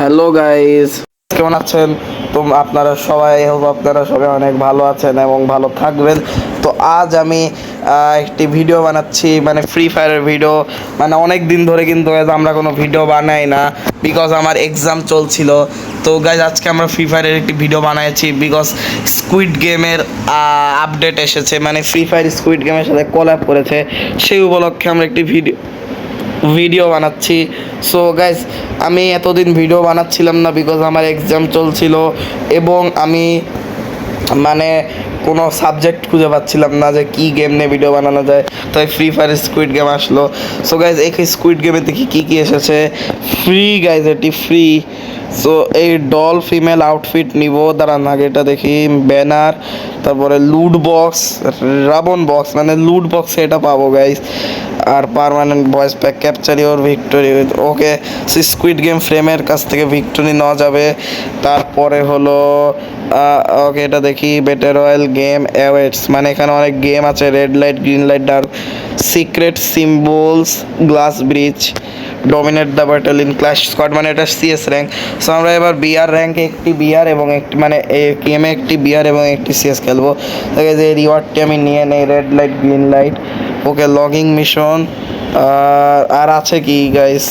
Hello guys, কেমন আছেন? তো আপনারা সবাই অনেক ভালো আছেন এবং ভালো থাকবেন। তো আজ আমি একটি ভিডিও বানাচ্ছি, মানে ফ্রি ফায়ারের ভিডিও। মানে অনেক দিন ধরে কিন্তু আমরা কোনো ভিডিও বানাই না, বিকজ আমার এক্সাম চলছিল। তো গাইজ আজকে আমরা ফ্রি ফায়ারের একটি ভিডিও বানাইছি, বিকজ স্কুইড গেমের আপডেট এসেছে, মানে ফ্রি ফায়ার স্কুইড গেমের সাথে কোল্যাব করেছে। সেই উপলক্ষে আমরা একটি ভিডিও বানাচ্ছি। সো গাইজ, আমি এতদিন ভিডিও বানাচ্ছিলাম না, বিকজ আমার এক্সাম চলছিল এবং আমি মানে কোনো সাবজেক্ট খুঁজে পাচ্ছিলাম না যে কী গেম নিয়ে ভিডিও বানানো যায়। তাই ফ্রি ফায়ার স্কুইড গেম আসলো। সো গাইজ, এই স্কুইড গেমে দেখি কী কী এসেছে। ফ্রি গাইজ, এটি ফ্রি। সো এই ডল ফিমেল আউটফিট নিব, দাঁড়ান আগে এটা দেখি। ব্যানার, তারপরে লুট বক্স, রাবন বক্স, মানে লুট বক্সে এটা পাবো গাইজ। আর permanent voice pack, capture your victory. Okay, squid game ফ্রেমের কাছ থেকে ভিক্টোরি নেওয়া যাবে। তারপরে হলো ওকে, এটা দেখি। বেটার রয়্যাল গেম অ্যাওয়েটস, মানে এখানে অনেক গেম আছে। Red light, green light, dark, secret symbols, glass bridge, dominate the battle in clash squad, মানে এটা সিএস র্যাঙ্ক। সো আমরা এবার বিআর র্যাঙ্কে একটি বিআর এবং একটি, মানে গেমে একটি বিআর এবং একটি সিএস খেলবো। তাকে যে রিওয়ার্ডটি আমি নিয়ে নেই, রেড লাইট, গ্রিন লাইট। ওকে, লগিং মিশন। আর আছে কি গাইস?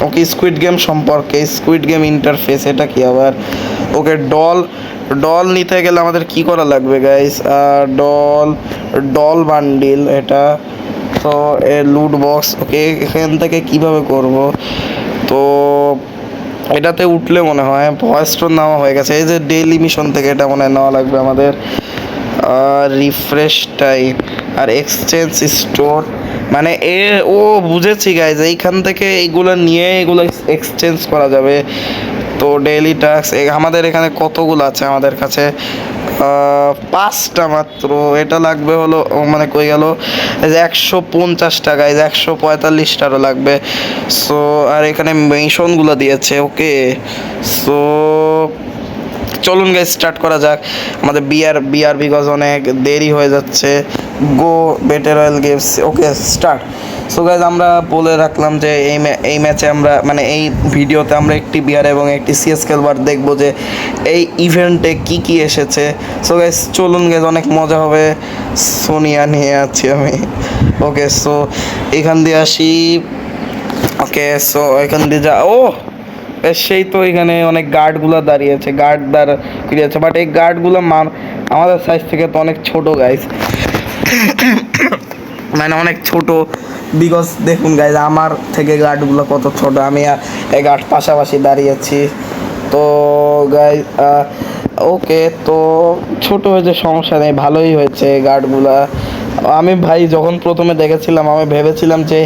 ওকে, স্কুইড গেম সম্পর্কে, স্কুইড গেম ইন্টারফেস, এটা কি আবার? ওকে, ডল নিতে গেলে আমাদের কি করা লাগবে গাইস? ডল বান্ডিল এটা। তো এর লুট বক্স। ওকে, এখান থেকে কিভাবে করব? তো এটাতে উঠলে মনে হয় ভয়েস টোন নেওয়া হয়ে গেছে। এই যে ডেইলি মিশন থেকে এটা মনে হয় নেওয়া লাগবে আমাদের। রিফ্রেশ টাইম আর এক্সচেঞ্জ স্টোর, মানে বুঝেছি গাইজ, এইখান থেকে এইগুলো নিয়ে এগুলো এক্সচেঞ্জ করা যাবে। তো ডেইলি টাস্ক আমাদের এখানে কতগুলো আছে? আমাদের কাছে 5টা মাত্র। এটা লাগবে হলো, মানে কই গেল? 150 গাইজ, 145টারও লাগবে। সো আর এখানে মিশনগুলো দিয়েছে। ওকে, সো চলুন গাইজ স্টার্ট করা যাক আমাদের বিআর বিকজ অনেক দেরি হয়ে যাচ্ছে। গো বেটার রয়্যাল গেমস। ওকে, স্টার্ট। সো গাইজ, আমরা বলে রাখলাম যে এই ম্যাচে আমরা, মানে এই ভিডিওতে আমরা একটি বিআর এবং একটি সিএস খেলবার দেখবো যে এই ইভেন্টে কি কি এসেছে। সো গাইজ চলুন গাইজ, অনেক মজা হবে। সোনিয়া নিয়ে আছি আমি। ওকে, সো এখান দিয়ে আসি। ওকে, সো এখান দিয়ে সেই তো এখানে অনেক গার্ডগুলো দাঁড়িয়েছে, দাঁড়িয়েছে, বাট এই গার্ডগুলো আমাদের সাইজ থেকে তো অনেক ছোট গাইজ, মানে অনেক ছোট। বিকজ দেখুন গাইজ, আমার থেকে গার্ডগুলো কত ছোট, আমি আর এই গার্ড পাশাপাশি দাঁড়িয়েছি। তো গাইজ ওকে, তো ছোট হয়েছে, সমস্যা নেই, ভালোই হয়েছে গার্ডগুলা। আমি ভাই যখন প্রথমে দেখেছিলাম, আমি ভেবেছিলাম যে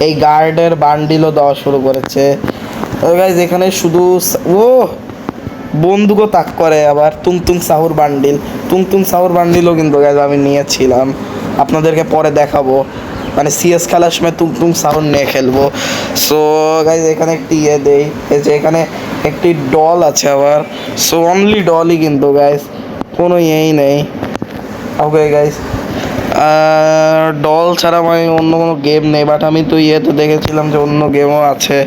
এই গার্ডের বান্ডিলও দেওয়া শুরু করেছে। গাইজ এখানে শুধু বন্দুকও তাক করে, আবার তুংতুং সাহুর বান্ডিলও কিন্তু গাইজ আমি নিয়েছিলাম, আপনাদেরকে পরে দেখাবো। মানে সিএস খেলার সময় তুংতুং সাহুর নিয়ে খেলবো। সো গাইজ এখানে একটি দেই, এই যে এখানে একটি ডল আছে আবার। সো অনলি ডলই কিন্তু গাইজ, কোনো নেই। ওকে গাইজ, ডল ছাড়া মানে অন্য কোনো গেম নেই, বাট আমি তো দেখেছিলাম যে অন্য গেমও আছে,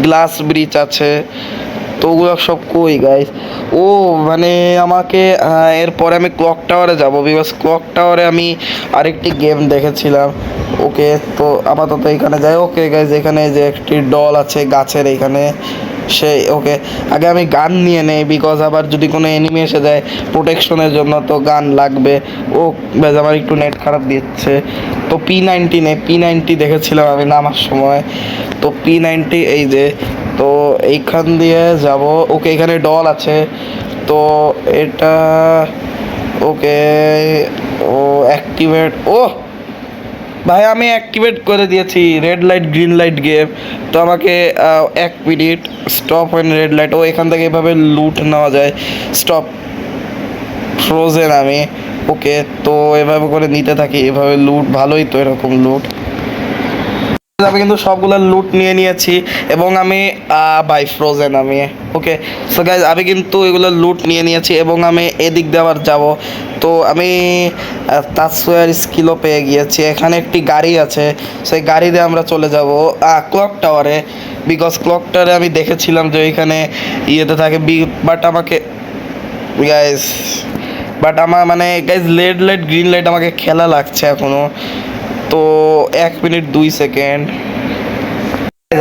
গ্লাস ব্রিজ আছে। তো ওগুলো সব কই গাইস? মানে আমাকে এরপরে আমি ক্লক টাওয়ারে যাবো, বিকজ ক্লক টাওয়ারে আমি আরেকটি গেম দেখেছিলাম। ওকে, তো আপাতত এখানে যাই। ওকে গাইজ, এখানে যে একটি ডল আছে গাছের এইখানে, ওকে, আগে আমি গান নিয়ে নেই, বিকজ আবার যদি কোনো এনিমি এসে যায় প্রোটেকশনের জন্য তো গান লাগবে। বেশ, আমার একটু নেট খারাপ দিচ্ছে। তো P90 দেখেছিলাম আমি নামার সময়। তো P90 এই যে, তো এইখান দিয়ে যাব। ওকে, এখানে ডল আছে। তো এটা ওকে, অ্যাক্টিভেট। ভাই আমি অ্যাক্টিভেট করে দিয়েছি red light green light game. তো আমাকে 1 minute, stop when red light. এখান থেকে এভাবে লুট নেওয়া যায়। স্টপ ফ্রোজেন আমি। ওকে, তো এভাবে করে নিতে থাকি, এভাবে লুট, ভালোই তো এরকম লুট। আমি কিন্তু সবগুলো লুট নিয়ে নিয়েছি এবং আমি বাই ফ্রোজেন আমি ওকে। সো গাইজ আমি কিন্তু এগুলো লুট নিয়ে নিয়েছি এবং আমি এদিক দিয়ে আবার যাবো। তো আমি তাসওয়ার স্কিলও পেয়ে গিয়েছি, এখানে একটি গাড়ি আছে, সেই গাড়ি দিয়ে আমরা চলে যাব ক্লক টাওয়ারে, বিকজ ক্লক টাওয়ারে আমি দেখেছিলাম যে ওইখানে ইয়েতে থাকে। বাট আমাকে গাইজ আমার মানে guys red light green light আমাকে খেলা লাগছে এখনও। তো 1 মিনিট 2 সেকেন্ড।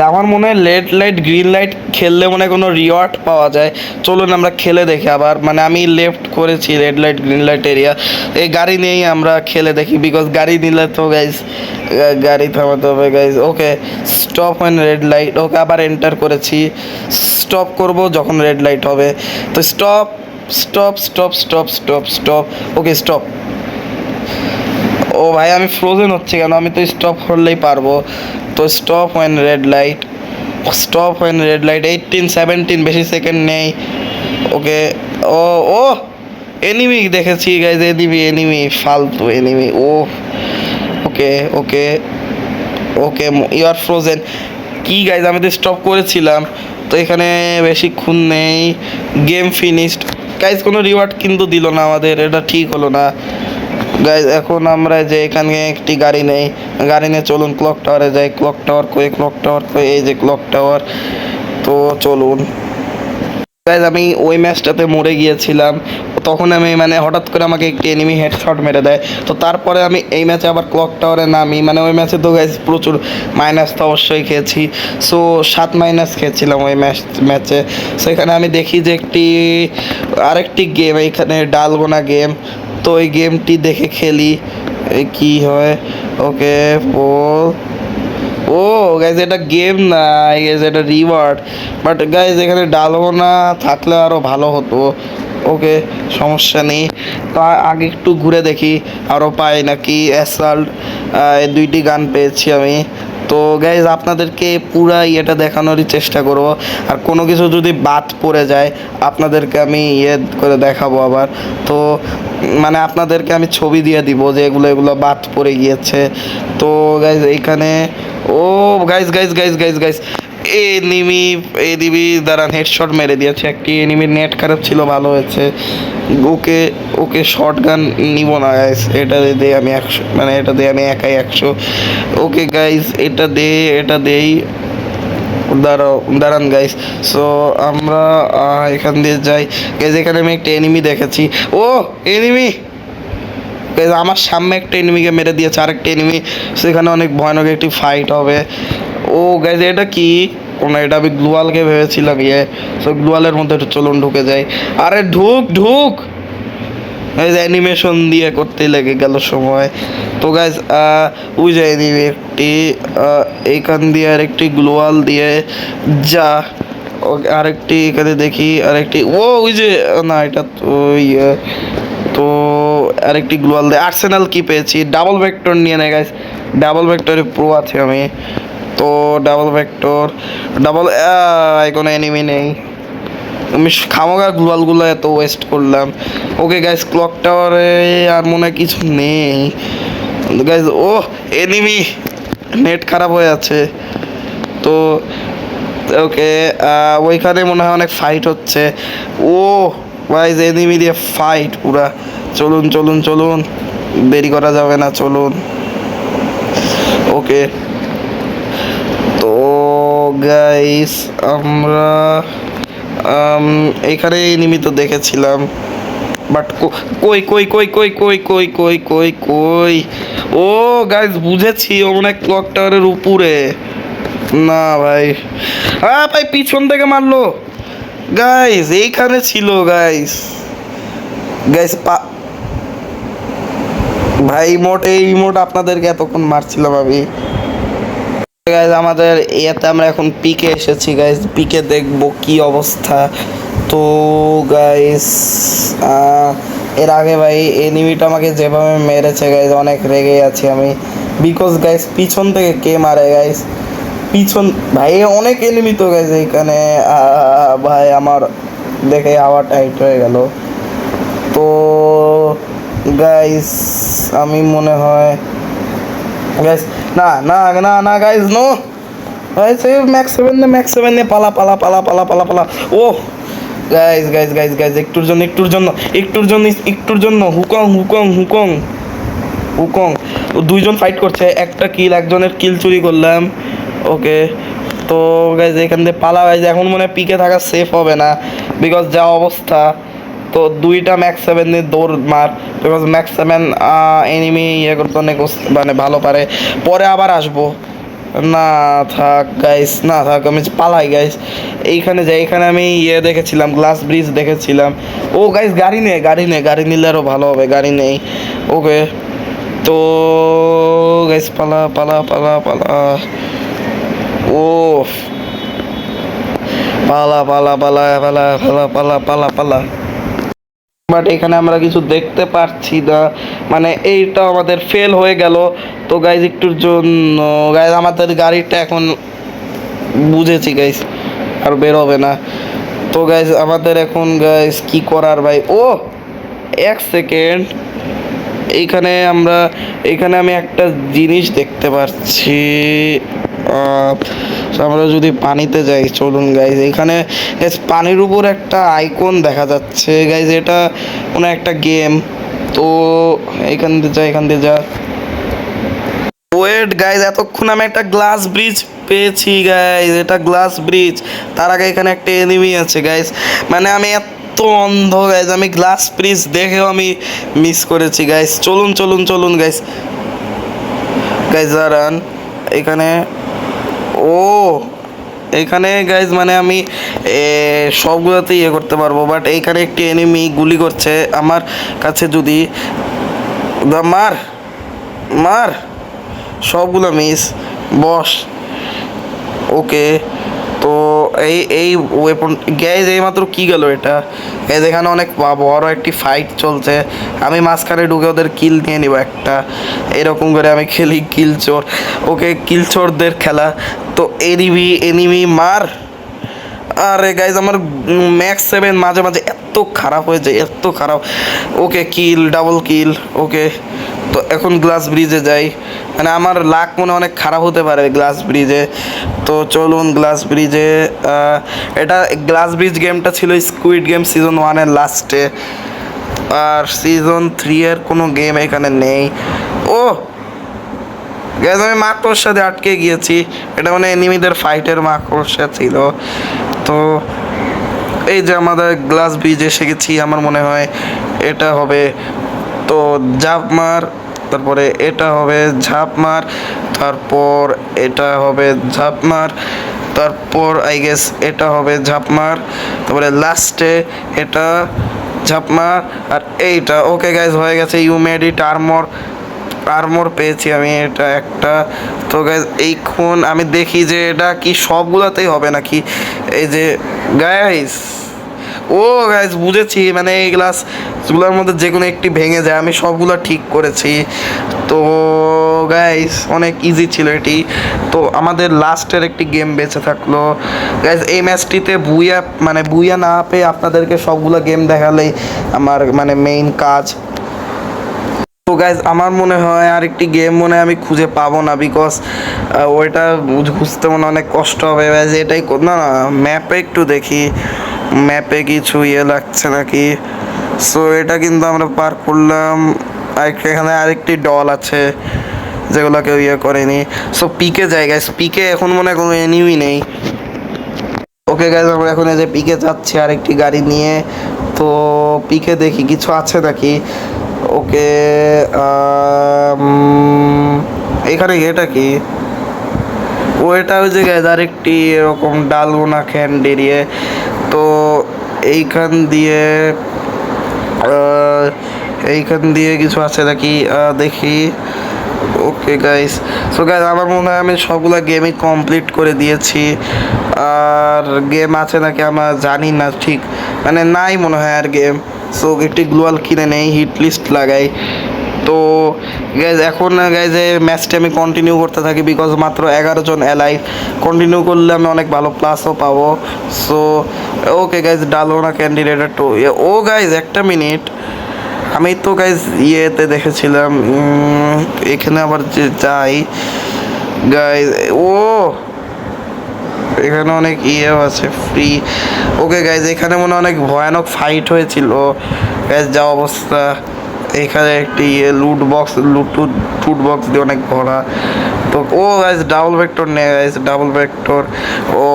আমার মনে হয় রেড লাইট গ্রিন লাইট খেললে মনে হয় কোনো রিওয়ার্ড পাওয়া যায়। চলুন আমরা খেলে দেখি আবার। মানে আমি লেফট করেছি red light green light area, এই গাড়ি নিয়েই আমরা খেলে দেখি, বিকজ গাড়ি নিলে তো গাইজ গাড়ি থামাতে হবে guys. Okay stop on red light, okay আবার এন্টার করেছি। স্টপ করব যখন রেড লাইট হবে। তো stop stop stop stop stop stop okay stop. ও ভাই আমি ফ্রোজেন হচ্ছে কেন? আমি তো স্টপ করলেই পারবো। তো stop when red light, stop when red light 18 17 বেশি সেকেন্ড নেই। ওকে ও ও এনিমি দেখেছি গাইজ, এনিমি ফালতু এনিমি। ও okay okay okay you are frozen. কি গাইজ আমি তো স্টপ করেছিলাম, তো এখানে বেশিক্ষণ নেই। গেম ফিনিশড গাইজ, কোনো রিওয়ার্ড কিন্তু দিল না আমাদের, এটা ঠিক হলো না গাইজ। এখন আমরা যে এখানে একটি গাড়ি নেই, গাড়ি নিয়ে চলুন ক্লক টাওয়ারে যাই। ক্লক টাওয়ার কই, ক্লক টাওয়ার কই, এই যে ক্লক টাওয়ার। তো চলুন গাইজ, আমি ওই ম্যাচটাতে মরে গিয়েছিলাম, তখন আমি মানে হঠাৎ করে আমাকে একটি এনিমি হেডশট মেরে দেয়। তো তারপরে আমি এই ম্যাচে আবার ক্লক টাওয়ারে নামি, মানে ওই ম্যাচে তো গাইজ প্রচুর মাইনাস তো অবশ্যই খেয়েছি। সো 7 মাইনাস খেয়েছিলাম ওই ম্যাচে। সেখানে আমি দেখি যে আরেকটি গেম এইখানে ডালগোনা গেম, তো ওই গেমটি দেখে খেলি কি হয়। ওকে ও গাইজ এটা গেম না গাইজ, এটা রিওয়ার্ড। বাট গাইজ এখানে ডালগোনা থাকলে আরও ভালো হতো। ওকে সমস্যা নেই। তো আগে একটু ঘুরে দেখি আরও পাই নাকি। অ্যাসাল্ট এই 2টি গান পেয়েছি আমি। তো গাইজ আপনাদেরকে পুরা ইয়েটা দেখানোরই চেষ্টা করব, আর কোনো কিছু যদি বাদ পড়ে যায় আপনাদেরকে আমি করে দেখাবো আবার। তো মানে আপনাদেরকে আমি ছবি দিয়ে দিব যে এগুলো বাদ পড়ে গিয়েছে। তো গাইজ এইখানে ও guys guys guys guys guys enemy দ্বারা হেডশট মেরে দিয়েছে একটি এনিমির। নেট খারাপ ছিল, ভালো হয়েছে। ওকে ওকে শর্ট গান নিব না গাইজ, এটা দিয়ে আমি 100, মানে এটা দিয়ে আমি একাই 100। ওকে গাইজ এটা দেই দাঁড়ান গাইজ। সো আমরা এখান দিয়ে যাই গাইজ। এখানে আমি একটা এনিমি দেখেছি। ও এনিমি গাইজ আমার সামনে একটা এনিমিকে মেরে দিয়েছে আরেকটা এনিমি, সেখানে অনেক ভয়ানক একটি ফাইট হবে। ও গাইজ এটা কি এটা আমি গ্লুয়ালকে ভেবেছিলাম সো গ্লুয়ালের মধ্যে চলুন ঢুকে যাই। আরে ঢুক গাইজ, অ্যানিমেশন দিয়ে করতে লেগে গেল সময়। তো গাইজ ওই যে এনিমি একটি এইখান দিয়ে আরেকটি গ্লোয়াল দিয়ে যা, আরেকটি এখানে দেখি আরেকটি ওই যে না এটা তো তো আরেকটি গ্লোয়াল দিয়ে আর্সেনাল কি পেয়েছি। ডাবল ভেক্টর নিয়ে নেয় গাইজ, ডাবল ভেক্টরে প্রো আছে আমি। তো ডাবল ভেক্টর কোনো এনিমি নেই, আমি খামোগা গ্লোয়ালগুলো এত ওয়েস্ট করলাম। ওকে গাইজ ক্লক টাওয়ারে আর মনে হয় কিছু নেই গাইজ। ও এনিমি নেট খারাপ হয়ে আছে। তো ওকে ওইখানে মনে হয় অনেক ফাইট হচ্ছে। ও গাইজ এনিমি দিয়ে ফাইট পুরা। চলুন চলুন চলুন, দেরি করা যাবে না, চলুন। ওকে তো গাইস আমরা এখানে এনিমি তো দেখেছিলাম, বাট কই কই কই কই কই কই কই কই কই ও গাইস বুঝেছি, ও মনে হয় ক্লক টাওয়ারের উপরে। না ভাই, হ্যাঁ ভাই পিছন থেকে মারলো গাইস, এইখানে ছিল গাইস। গাইস ভাই এই ইমোট আপনাদেরকে এতক্ষণ মারছিলাম আমি। গাইজ আমাদের ইয়েতে আমরা এখন পিকে এসেছি গাইজ, পিকে দেখবো কি অবস্থা। তো গাইজ এর আগে ভাই এনিমিটা আমাকে যেভাবে মেরেছে গাইজ অনেক রেগে আছি আমি, বিকজ গাইজ পিছন থেকে কে মারে গাইজ, পিছন ভাই অনেক এনিমি তো গাইজ এইখানে। ভাই আমার দেখে হাওয়া টাইট হয়ে গেল। তো গাইজ আমি মনে হয় গাইজ না না না না guys no guys max seven নে পালা পালা পালা পালা পালা পালা ও গাইজ গাইজ গাইজ গাইজ একটুর জন্য হুকং হুকং হুকং হুকং ও দুইজন ফাইট করছে, একটা কিল, একজনের কিল চুরি করলাম। ওকে, তো গাইজ এখান থেকে পালা গাইজ, এখন মনে হয় পিকে থাকা সেফ হবে না বিকজ যা অবস্থা। তো দুইটা ম্যাক্স সেভেন দিয়ে দৌড় মার, বিকজ ম্যাক্স সেভেন এনিমি ইয়ে করতে অনেক মানে ভালো পারে। পরে আবার আসবো, না থাক গাইস, না থাক, আমি পালাই গাইস। এইখানে যাই, এইখানে আমি ইয়ে দেখেছিলাম, গ্লাস ব্রিজ দেখেছিলাম। ও গাইস গাড়ি নিলে আরও ভালো হবে, গাড়ি নেই। ওকে, তো গাইস পালা পালা পালা পালা ও পালা পালা পালা পালা পালা পালা পালা পালা বাট এখানে আমরা কিছু দেখতে পাচ্ছি না, মানে এইটা আমাদের ফেল হয়ে গেল। তো গাইজ একটুর জন্য গাইজ আমাদের গাড়িটা এখন বুঝেছি গাইজ আর বের হবে না। তো গাইজ আমাদের এখন গাইজ কি করার ভাই, ও এক সেকেন্ড, এইখানে আমি একটা জিনিস দেখতে পাচ্ছি। আমরা যদি পানিতে যাই, চলুন গাইজ, এখানে পানির উপর একটা আইকন দেখা যাচ্ছে গাইজ, এটা কোনো একটা গেম। তো এখান দিয়ে যা ওয়েট গাইজ, এতক্ষণ আমি একটা গ্লাস ব্রিজ পেয়েছি গাইজ, এটা গ্লাস ব্রিজ। তার আগে এখানে একটা এনিমি আছে গাইজ, মানে আমি এত অন্ধ গাইজ, আমি গ্লাস ব্রিজ দেখেও আমি মিস করেছি গাইজ। চলুন চলুন চলুন গাইজ, গাইজ দাঁড়ান এখানে। ও এইখানে গাইজ মানে আমি সবগুলোতে ইয়ে করতে পারবো, বাট এইখানে একটি এনিমি গুলি করছে আমার কাছে, যদি মার মার, সবগুলো মিস বস। ওকে, তো এই ওয়েপন গ্যাস এইমাত্র কী গেল এটা গ্যাস, এখানে অনেক বড় একটি ফাইট চলছে, আমি মাঝখানে ঢুকে ওদের কিল নিয়ে নিব একটা, এরকম করে আমি খেলি কিল চোর। ওকে, কিল চোরদের খেলা। তো এনিমি মার। আরে গাইজ আমার ম্যাক্স সেভেন মাঝে মাঝে এত খারাপ হয়ে যায়, এত খারাপ। ওকে, কিল, ডাবল কিল। ওকে, তো এখন গ্লাস ব্রিজে যাই, মানে আমার লাক মনে অনেক খারাপ হতে পারে গ্লাস ব্রিজে। তো চলুন গ্লাস ব্রিজে, এটা গ্লাস ব্রিজ গেমটা ছিল স্কুইড গেম সিজন 1-এর লাস্টে, আর সিজন 3-এর কোনো গেম এখানে নেই। ও গ্যাস আমি মাকড়সার আটকে গিয়েছি, এটা মানে এনিমিদের ফাইটের মাকড়সা ছিল। তো এই যে আমাদের গ্লাস ব্রিজ এসে গেছি, আমার মনে হয় এটা হবে। তো ঝাঁপ মার, তারপরে এটা হবে ঝাঁপ মার, তারপর এটা হবে ঝাঁপ মার, তারপর আই গেস এটা হবে ঝাঁপ মার, তারপরে লাস্টে এটা ঝাঁপ মার, আর এইটা। ওকে গাইজ হয়ে গেছে, ইউ মেড ইট আর্মর পেয়েছি আমি এটা একটা। তো গাইজ এইক্ষণ আমি দেখি যে এটা কি সবগুলোতেই হবে নাকি, এই যে গাইজ, ও গাইজ বুঝেছি, মানে এই গ্লাসগুলোর মধ্যে যে কোনো একটি ভেঙে যায়, আমি সবগুলো ঠিক করেছি। তো গাইজ অনেক ইজি ছিল এটি। তো আমাদের লাস্টের একটি গেম বেঁচে থাকলো গাইজ, এই ম্যাচটিতে বুইয়া না পেয়ে আপনাদেরকে সবগুলো গেম দেখালেই আমার মানে মেইন কাজ। তো গাইজ আমার মনে হয় আর একটি গেম মনে হয় আমি খুঁজে পাবো না, বিকজ ওইটা খুঁজতে মনে অনেক কষ্ট হবে। গাইজ এটাই না, না ম্যাপে একটু দেখি, ম্যাপে কিছু ইয়ে লাগছে নাকি। সো এটা কিন্তু আমরা পার করলাম, এখানে আরেকটি ডল আছে যেগুলো কেউ ইয়ে করেনি। সো পিকে যাই গাইজ, পিকে এখন মনে হয় কোনো এনিমি নেই। ওকে গাইজ আমরা এখন এই যে পিকে যাচ্ছি আরেকটি গাড়ি নিয়ে। তো পিকে দেখি কিছু আছে নাকি। ওকে, এখানে এটা কি, ও এটা ওই যে গাইজ আরেকটি এরকম ডালগোনা ক্যান্ডি দিয়ে। তো এইখান দিয়ে কিছু আছে নাকি দেখি। ওকে গাইস, সো গাইস আমার মনে হয় আমি সবগুলা গেমই কমপ্লিট করে দিয়েছি, আর গেম আছে নাকি আমরা জানি না ঠিক, মানে নাই মনে হয় আর গেম। সো একটি গ্লোয়াল কিনে নেই, হিট লিস্ট লাগাই। তো গাইজ এখন গাইজ এই ম্যাচটা আমি কন্টিনিউ করতে থাকি, বিকজ মাত্র 11 জন অ্যালাইভ, কন্টিনিউ করলে আমি অনেক ভালো প্লাসও পাবো। So okay guys, dalgona candidate two. ও গাইজ একটা মিনিট, আমি তো গাইজ ইয়েতে দেখেছিলাম, এখানে আবার যে যাই, গাইজ ও এখানে অনেক ইয়েও আছে ফ্রি। ওকে গাইজ এখানে মনে হয় অনেক ভয়ানক ফাইট হয়েছিল গাইজ, যা অবস্থা। এখানে একটি লুট বক্স লুট বক্স দিয়ে অনেক ভরা। তো ও গাইজ ডাবল ভেক্টর নেই guys, double vector O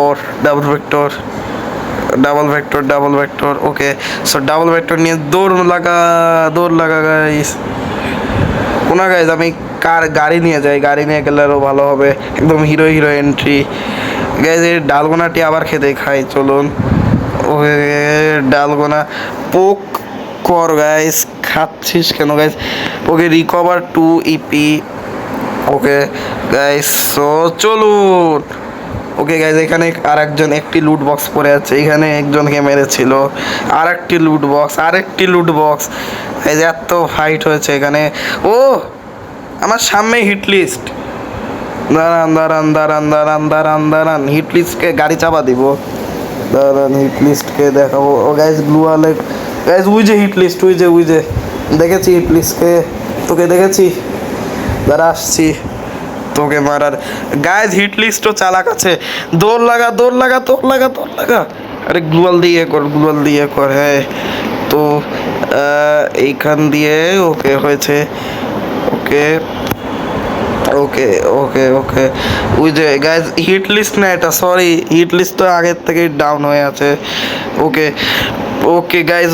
double vector ওকে। সো ডাবল ভেক্টর নিয়ে দৌড় লাগা গাইজ। ওনা গাইজ আমি গাড়ি নিয়ে যাই, গাড়ি নিয়ে গেলে আরও ভালো হবে, একদম হিরো এন্ট্রি। গাইজ এই ডালগোনাটি আবার খেতে খাই, চলুন। ওকে ডালগোনা পোক কর গাইজ, খাচ্ছিস কেন guys? Okay recover 2 EP. Okay guys so চলুন। ওকে গাইজ এখানে একটি লুট বক্স পড়ে আছে, এখানে একজনকে মেরেছিল। আরেকটি লুট বক্স এই যে এত ফাইট হয়েছে এখানে। ও আমার সামনে হিট লিস্ট, দাঁড়ান হিট লিস্টকে গাড়ি চাপা দিব, দাঁড়ান হিট লিস্টকে দেখাবো। ও গাইজ গ্লুয়ালে গাইজ উই যে হিট লিস্ট, উই যে দেখেছি হিট লিস্টকে, তোকে দেখেছি, দাঁড়া আসছি তোকে মারার। গাইজ হিট লিস্টও চালাক আছে, দৌড় লাগা। আরে গ্লুয়াল দিয়ে কর হ্যাঁ। তো এইখান দিয়ে ওকে হয়েছে। ওকে ওকে ওকে ওকে ওই যে গাইজ হিট লিস্ট না এটা, সরি হিট লিস্ট তো আগের থেকেই ডাউন হয়ে আছে। ওকে ওকে গাইজ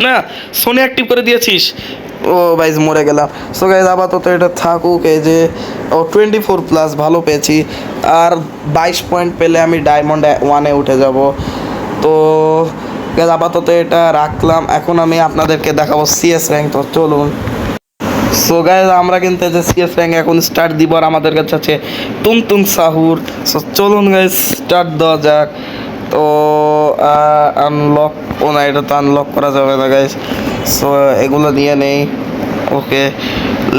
না সোনি অ্যাক্টিভ করে দিয়েছিস। ও গাইজ মরে গেলাম। সো গাইজ আপাতত এটা থাকুক। এই যে 24+ ভালো পেয়েছি, আর 22 পয়েন্ট পেলে আমি ডায়মন্ড 1-এ উঠে যাব। তো গাইজ আপাতত এটা রাখলাম, এখন আমি আপনাদেরকে দেখাবো সিএস র্যাঙ্ক। তো চলুন। সো গাইজ আমরা কিন্তু এই যে সিএস র্যাঙ্ক এখন স্টার্ট দিব, আর আমাদের কাছে আছে তুং সাহুর। সো চলুন গাইজ স্টার্ট দেওয়া যাক। তো আনলক না, এটা তো আনলক করা যাবে না গাইজ। সো এগুলো নিয়ে নেই। ওকে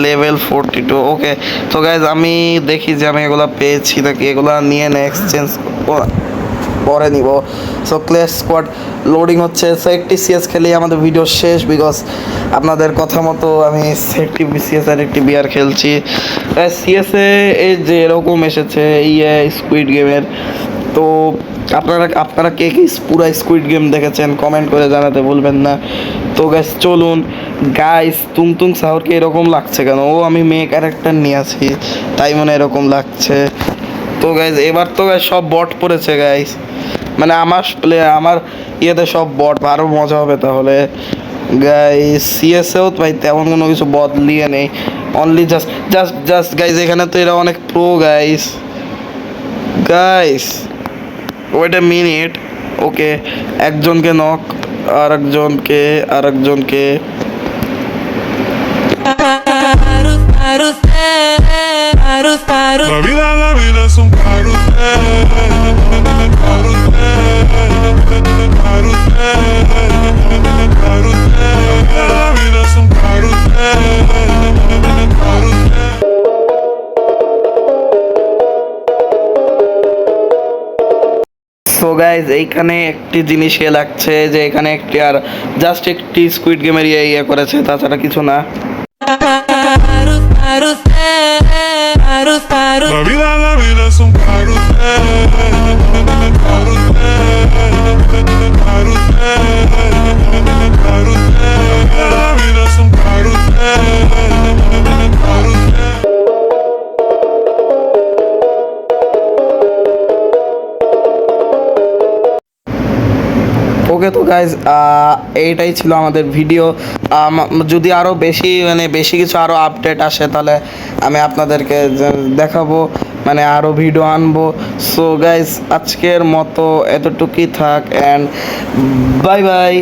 লেভেল 42 ওকে। তো গাইজ আমি দেখি যে আমি এগুলো পেয়েছি নাকি, এগুলো নিয়ে নেই, এক্সচেঞ্জ পরে নিব। সো ক্ল্যাশ স্কোয়াড লোডিং হচ্ছে। সো একটি সিএস খেলেই আমাদের ভিডিও শেষ, বিকজ আপনাদের কথা মতো আমি একটি সিএস আর একটি বিআর খেলছি। সিএসএ এই যে এরকম এসেছে স্কুইড গেমের। তো আপনারা কে পুরো স্কুইড গেম দেখেছেন কমেন্ট করে জানাতে ভুলবেন না। তো গাইস চলুন। গাইস তুং সাহরকে এরকম লাগছে কেন? ও আমি মেয়ে ক্যারেক্টার নিয়ে আছি তাই মনে এরকম লাগছে। তো গাইস এবার তো গাইস সব বট পড়েছে গাইস, মানে আমার ইয়েতে সব বট, আরও মজা হবে তাহলে। গাইস সিএসএও ভাই তেমন কোনো কিছু বদলিয়ে নেই, অনলি জাস্ট গাইস এখানে তো এরা অনেক pro guys wait a minute. Okay একজনকে নক, আরেকজনকে La vida es un so guys এইখানে একটি জিনিস লাগছে যে এখানে একটি আর জাস্ট একটি স্কুইড গেমের ইয়ে করেছে, তাছাড়া কিছু না। La vida es un ওকে। তো গাইজ এইটাই ছিল আমাদের ভিডিও। যদি আরও বেশি কিছু আরও আপডেট আসে তাহলে আমি আপনাদেরকে দেখাবো, মানে আরও ভিডিও আনবো। সো গাইজ আজকের মতো এতটুকুই থাক, অ্যান্ড বাই।